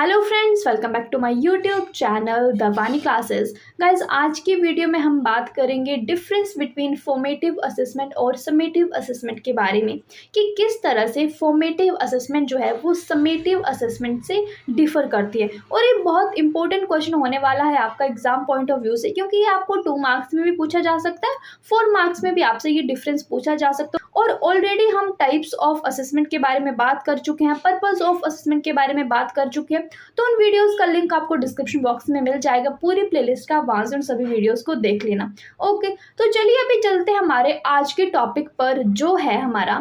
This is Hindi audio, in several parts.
Hello friends, welcome back to my YouTube channel the Vani classes. Guys, आज की वीडियो में हम बात करेंगे डिफरेंस बिटवीन फॉर्मेटिव असेसमेंट और समेटिव असेसमेंट के बारे में कि किस तरह से फॉर्मेटिव असेसमेंट जो है वो समेटिव असेसमेंट से डिफर करती है। और ये बहुत इंपॉर्टेंट क्वेश्चन होने वाला है आपका एग्जाम पॉइंट ऑफ व्यू से, क्योंकि ये आपको 2 मार्क्स में भी पूछा जा सकता है, 4 मार्क्स में भी आपसे ये डिफरेंस पूछा जा सकता है। और ऑलरेडी हम टाइप्स ऑफ असेसमेंट के बारे में बात कर चुके हैं, पर्पस ऑफ असेसमेंट के बारे में बात कर चुके हैं। तो उन वीडियोस का लिंक आपको डिस्क्रिप्शन बॉक्स में मिल जाएगा, पूरी प्लेलिस्ट का, वहां से उन सभी वीडियोस को देख लेना। ओके, तो चलिए अभी चलते हैं हमारे आज के टॉपिक पर, जो है हमारा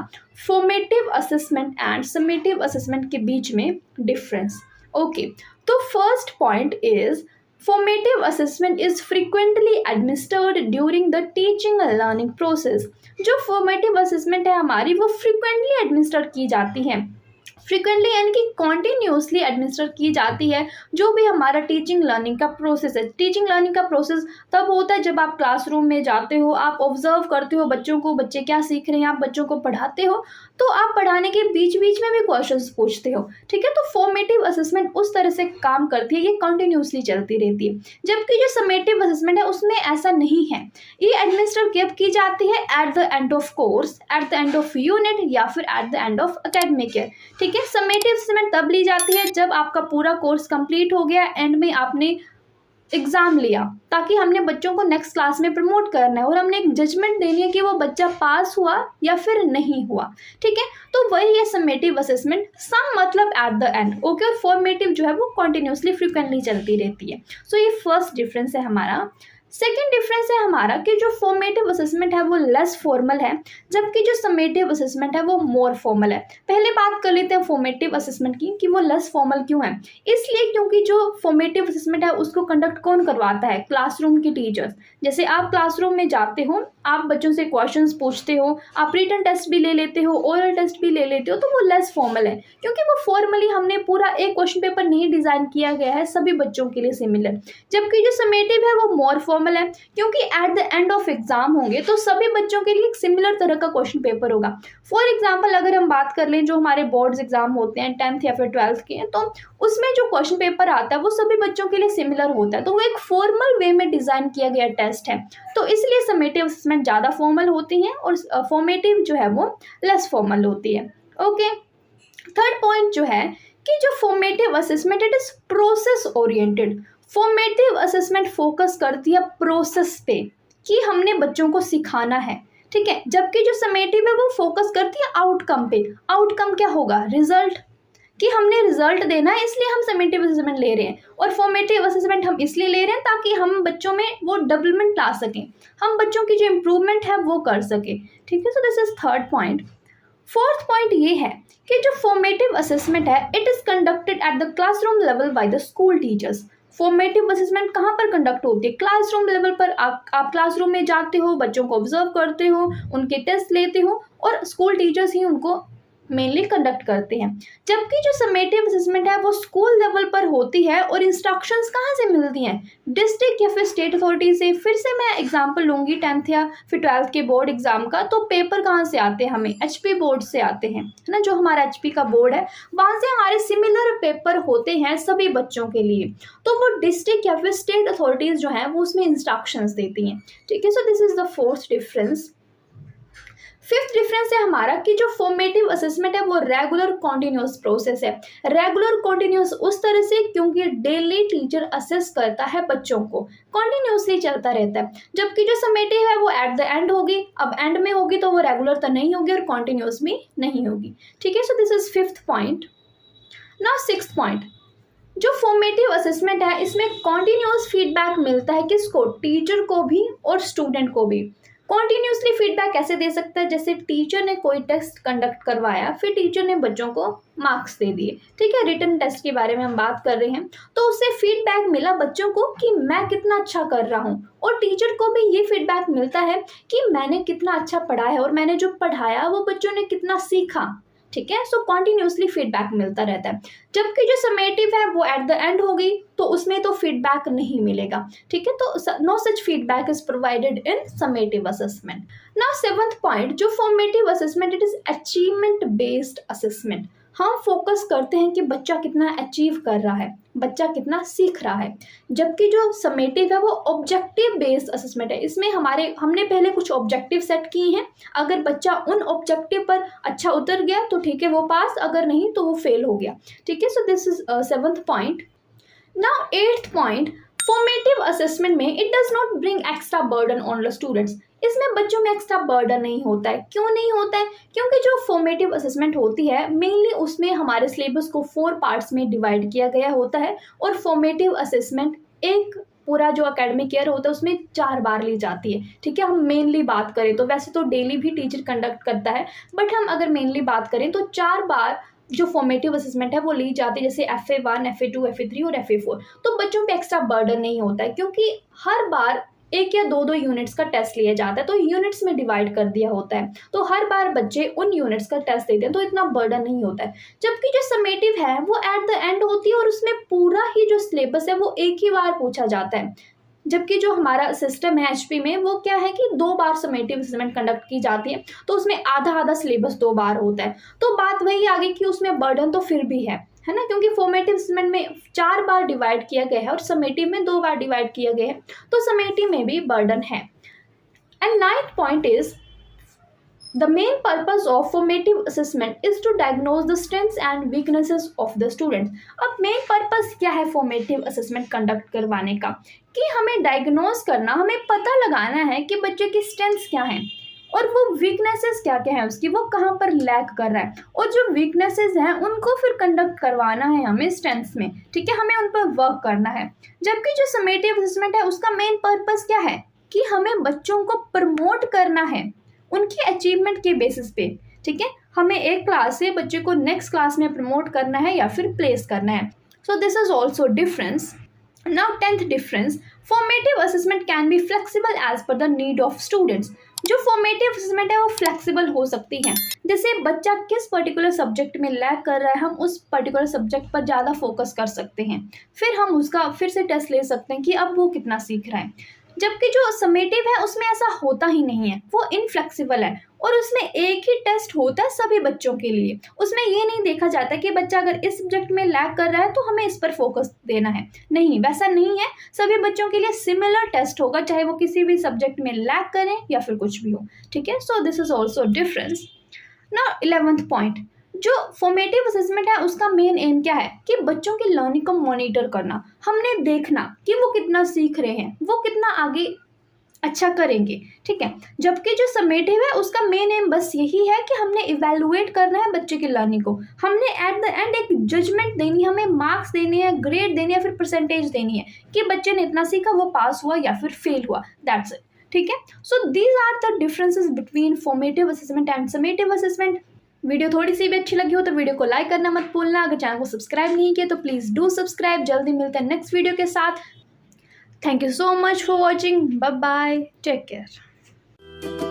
formative assessment and summative assessment के बीच में डिफरेंस। ओके, तो first point is formative assessment is frequently administered during the teaching and learning process। जो formative assessment है हमारी, वो frequently administer की जाती है, फ्रिक्वेंटली यानी कि कॉन्टिन्यूसली एडमिनिस्टर की जाती है जो भी हमारा टीचिंग लर्निंग का प्रोसेस है। टीचिंग लर्निंग का प्रोसेस तब होता है जब आप क्लासरूम में जाते हो, आप ऑब्जर्व करते हो बच्चों को, बच्चे क्या सीख रहे हैं, आप बच्चों को पढ़ाते हो, तो आप पढ़ाने के बीच बीच में भी क्वेश्चंस पूछते हो। ठीक है, तो फॉर्मेटिव असेसमेंट उस तरह से काम करती है, ये कंटिन्यूसली चलती रहती है। जबकि जो समेटिव असेसमेंट है उसमें ऐसा नहीं है, ये एडमिनिस्टर कब की जाती है, at the end of course, at the end of unit, या फिर at the end of academic year. ठीक है, समेटिव असेसमेंट तब ली जाती है जब आपका पूरा कोर्स कंप्लीट हो गया, एंड में आपने एग्जाम लिया, ताकि हमने बच्चों को नेक्स्ट क्लास में प्रमोट करना है और हमने एक जजमेंट देनी है कि वो बच्चा पास हुआ या फिर नहीं हुआ। ठीक है, तो वही है समेटिव असेसमेंट, सम मतलब एट द एंड। ओके, और फॉर्मेटिव जो है वो कंटिन्यूसली फ्रिक्वेंटली चलती रहती है। सो ये फर्स्ट डिफरेंस है हमारा। सेकेंड डिफरेंस है हमारा कि जो फॉर्मेटिव असेसमेंट है वो लेस फॉर्मल है, जबकि जो समेटिव असेसमेंट है वो मोर फॉर्मल है। पहले बात कर लेते हैं फॉर्मेटिव असेसमेंट की कि वो लेस फॉर्मल क्यों है। इसलिए क्योंकि जो फॉर्मेटिव असेसमेंट है उसको कंडक्ट कौन करवाता है, क्लासरूम की टीचर्स। जैसे आप क्लासरूम में जाते हो, आप बच्चों से क्वेश्चंस पूछते हो, आप रिटन टेस्ट भी ले लेते हो, ओरल टेस्ट भी ले लेते हो, तो वो लेस फॉर्मल है, क्योंकि वो फॉर्मली हमने पूरा एक क्वेश्चन पेपर नहीं डिजाइन किया गया है सभी बच्चों के लिए सिमिलर। जबकि जो समेटिव है वो मोर फॉर्मल है, क्योंकि at the end of exam होंगे तो सभी बच्चों के लिए एक सिमिलर तरह का क्वेश्चन पेपर होगा। फॉर एग्जाम्पल अगर हम बात कर लें जो हमारे बोर्ड्स एग्जाम होते हैं 10th या फिर 12th के, तो उसमें जो क्वेश्चन पेपर आता है वो सभी बच्चों के लिए सिमिलर होता है, तो वो एक फॉर्मल वे में डिजाइन किया गया टेस्ट है। तो इसलिए समेटिव असेसमेंट ज़्यादा फॉर्मल होती हैं और फॉर्मेटिव जो है वो लेस फॉर्मल होती है। ओके, थर्ड पॉइंट जो है कि जो formative assessment it is process oriented. Formative assessment focus करती है प्रोसेस पे कि हमने बच्चों को सिखाना है। ठीक है, जबकि जो समेटिव है वो फोकस करती है आउटकम पे। आउटकम क्या होगा, रिजल्ट, कि हमने रिजल्ट देना है, इसलिए हम समेटिव असेसमेंट ले रहे हैं। और फॉर्मेटिव असेसमेंट हम इसलिए ले रहे हैं ताकि हम बच्चों में वो डेवलपमेंट ला सकें, हम बच्चों की जो इम्प्रूवमेंट है वो कर सकें। ठीक है, so this is third point. Fourth point ये है कि जो फॉर्मेटिव असेसमेंट है it is conducted at the classroom level by the school teachers. Formative assessment कहाँ पर कंडक्ट होती है, क्लासरूम लेवल पर। आप क्लासरूम में जाते हो, बच्चों को ऑब्जर्व करते हो, उनके टेस्ट लेते हो, और स्कूल टीचर्स ही उनको मेनली कंडक्ट करते हैं। जबकि जो समेटिव असेसमेंट है वो स्कूल लेवल पर होती है, और इंस्ट्रक्शंस कहाँ से मिलती हैं, डिस्ट्रिक्ट या फिर स्टेट अथॉरिटी से। फिर से मैं एग्जांपल लूँगी 10th या फिर 12th के बोर्ड एग्जाम का, तो पेपर कहाँ से आते हैं, हमें HP बोर्ड से आते हैं, है ना। जो हमारा HP का बोर्ड है वहाँ से हमारे सिमिलर पेपर होते हैं सभी बच्चों के लिए, तो वो डिस्ट्रिक्ट या फिर स्टेट अथॉरिटीज़ जो हैं वो उसमें इंस्ट्रक्शंस देती हैं। ठीक है, so this is the fourth difference. Fifth difference है हमारा कि जो फॉर्मेटिव असेसमेंट है वो रेगुलर कॉन्टिन्यूस प्रोसेस है। रेगुलर कॉन्टिन्यूस उस तरह से क्योंकि डेली टीचर असेस करता है बच्चों को, कॉन्टिन्यूसली चलता रहता है। जबकि जो समेटिव है वो एट द एंड होगी, अब एंड में होगी तो वो रेगुलर तो नहीं होगी और कॉन्टिन्यूस भी नहीं होगी। ठीक है, so this is fifth point. Now sixth point, जो फॉर्मेटिव असेसमेंट है इसमें कॉन्टिन्यूस फीडबैक मिलता है, किसको, टीचर को भी और स्टूडेंट को भी। कॉन्टिन्यूसली फीडबैक कैसे दे सकता है, जैसे टीचर ने कोई टेस्ट कंडक्ट करवाया, फिर टीचर ने बच्चों को मार्क्स दे दिए। ठीक है, रिटन टेस्ट के बारे में हम बात कर रहे हैं, तो उससे फीडबैक मिला बच्चों को कि मैं कितना अच्छा कर रहा हूँ, और टीचर को भी ये फीडबैक मिलता है कि मैंने कितना अच्छा पढ़ा है और मैंने जो पढ़ाया वो बच्चों ने कितना सीखा। ठीक है, सो कॉन्टिन्यूसली फीडबैक मिलता रहता है। जबकि जो समेटिव है वो एट द एंड होगी, तो उसमें तो फीडबैक नहीं मिलेगा। ठीक है, तो no such feedback is provided in summative assessment. Now seventh point, जो formative assessment it is achievement based assessment. हम फोकस करते हैं कि बच्चा कितना अचीव कर रहा है, बच्चा कितना सीख रहा है। जबकि जो समेटिव है वो ऑब्जेक्टिव बेस्ड असेसमेंट है। इसमें हमने पहले कुछ ऑब्जेक्टिव सेट किए हैं, अगर बच्चा उन ऑब्जेक्टिव पर अच्छा उतर गया तो ठीक है वो पास, अगर नहीं तो वो फेल हो गया। ठीक है, so this is 7th point. Now 8th point, formative assessment में it does not bring extra burden on the students. इसमें बच्चों में एक्स्ट्रा बर्डन नहीं होता है। क्यों नहीं होता है? क्योंकि जो फॉर्मेटिव असेसमेंट होती है मेनली उसमें हमारे सिलेबस को 4 पार्ट्स में डिवाइड किया गया होता है, और फॉर्मेटिव असेसमेंट एक पूरा जो एकेडमिक ईयर होता है उसमें 4 बार ली जाती है। ठीक है, हम मेनली बात करें तो वैसे तो डेली भी टीचर कंडक्ट करता है, बट हम अगर मेनली बात करें तो 4 बार जो फॉर्मेटिव असेसमेंट है वो ली जाती है, जैसे FA1, FA2, FA3 और FA4। तो बच्चों पे एक्स्ट्रा बर्डन नहीं होता है, क्योंकि हर बार 1 या 2 यूनिट्स का टेस्ट लिया जाता है, तो यूनिट्स में डिवाइड कर दिया होता है, तो हर बार बच्चे उन यूनिट्स का टेस्ट देते हैं, तो इतना बर्डन नहीं होता है। जबकि जो समेटिव है वो एट द एंड होती है, और उसमें पूरा ही जो सिलेबस है वो एक ही बार पूछा जाता है। जबकि जो हमारा सिस्टम है HP में वो क्या है कि 2 बार समेटिव असेसमेंट कंडक्ट की जाती है, तो उसमें आधा सिलेबस 2 बार होता है। तो बात वही आ गई कि उसमें बर्डन तो फिर भी है ना, क्योंकि फॉर्मेटिव असेसमेंट में 4 बार डिवाइड किया गया है और समेटिव में 2 बार डिवाइड किया गया है, तो समेटिव में भी बर्डन है। And 9th point is the main purpose of formative assessment is to diagnose the strengths and weaknesses of the students। अब मेन पर्पस क्या है फॉर्मेटिव असेसमेंट कंडक्ट करवाने का? कि हमें डायग्नोज करना, हमें पता लगाना है कि बच्चे की स्ट्रेंथ्स क्या हैं और वो वीकनेसेस क्या क्या है उसकी, वो कहाँ पर लैक कर रहा है, और जो वीकनेसेस हैं उनको फिर कंडक्ट करवाना है हमें स्ट्रेंथ्स में। ठीक है, हमें उन पर वर्क करना है। जबकि जो समेटिव असेसमेंट है उसका मेन पर्पस क्या है कि हमें बच्चों को प्रमोट करना है उनकी अचीवमेंट के बेसिस पे। ठीक है, हमें एक क्लास से बच्चे को नेक्स्ट क्लास में प्रमोट करना है या फिर प्लेस करना है। So this is also difference. Now 10th difference, formative assessment can be flexible as per the need of students. जो फॉर्मेटिव असेसमेंट है वो फ्लेक्सिबल हो सकती है, जैसे बच्चा किस पर्टिकुलर सब्जेक्ट में लैक कर रहा है हम उस पर्टिकुलर सब्जेक्ट पर ज़्यादा फोकस कर सकते हैं, फिर हम उसका फिर से टेस्ट ले सकते हैं कि अब वो कितना सीख रहा है। जबकि जो समेटिव है उसमें ऐसा होता ही नहीं है, वो इनफ्लेक्सिबल है, और उसमें एक ही टेस्ट होता है सभी बच्चों के लिए। उसमें ये नहीं देखा जाता कि बच्चा अगर इस सब्जेक्ट में लैक कर रहा है तो हमें इस पर फोकस देना है, नहीं, वैसा नहीं है। सभी बच्चों के लिए सिमिलर टेस्ट होगा, चाहे वो किसी भी सब्जेक्ट में लैक करें या फिर कुछ भी हो। ठीक है, so this is also difference. Now 11th point, जो फॉर्मेटिव असेसमेंट है उसका मेन एम क्या है कि बच्चों की लर्निंग को मॉनिटर करना, हमने देखना कि वो कितना सीख रहे हैं, वो कितना आगे अच्छा करेंगे। ठीक है, जबकि जो समेटिव है उसका मेन एम बस यही है कि हमने इवेलुएट करना है बच्चे की लर्निंग को, हमने एट द एंड एक जजमेंट देनी है, हमें मार्क्स देने हैं, ग्रेड देनी है, फिर परसेंटेज देनी है कि बच्चे ने इतना सीखा, वो पास हुआ या फिर फेल हुआ, दैट्स इट। ठीक है, so these are the differences between formative assessment and summative assessment. Video थोड़ी सी भी अच्छी लगी हो तो वीडियो को लाइक करना मत भूलना। अगर चैनल को सब्सक्राइब नहीं किया तो प्लीज़ डू सब्सक्राइब। जल्दी मिलते हैं नेक्स्ट वीडियो के साथ। Thank you so much for watching. Bye bye, take care.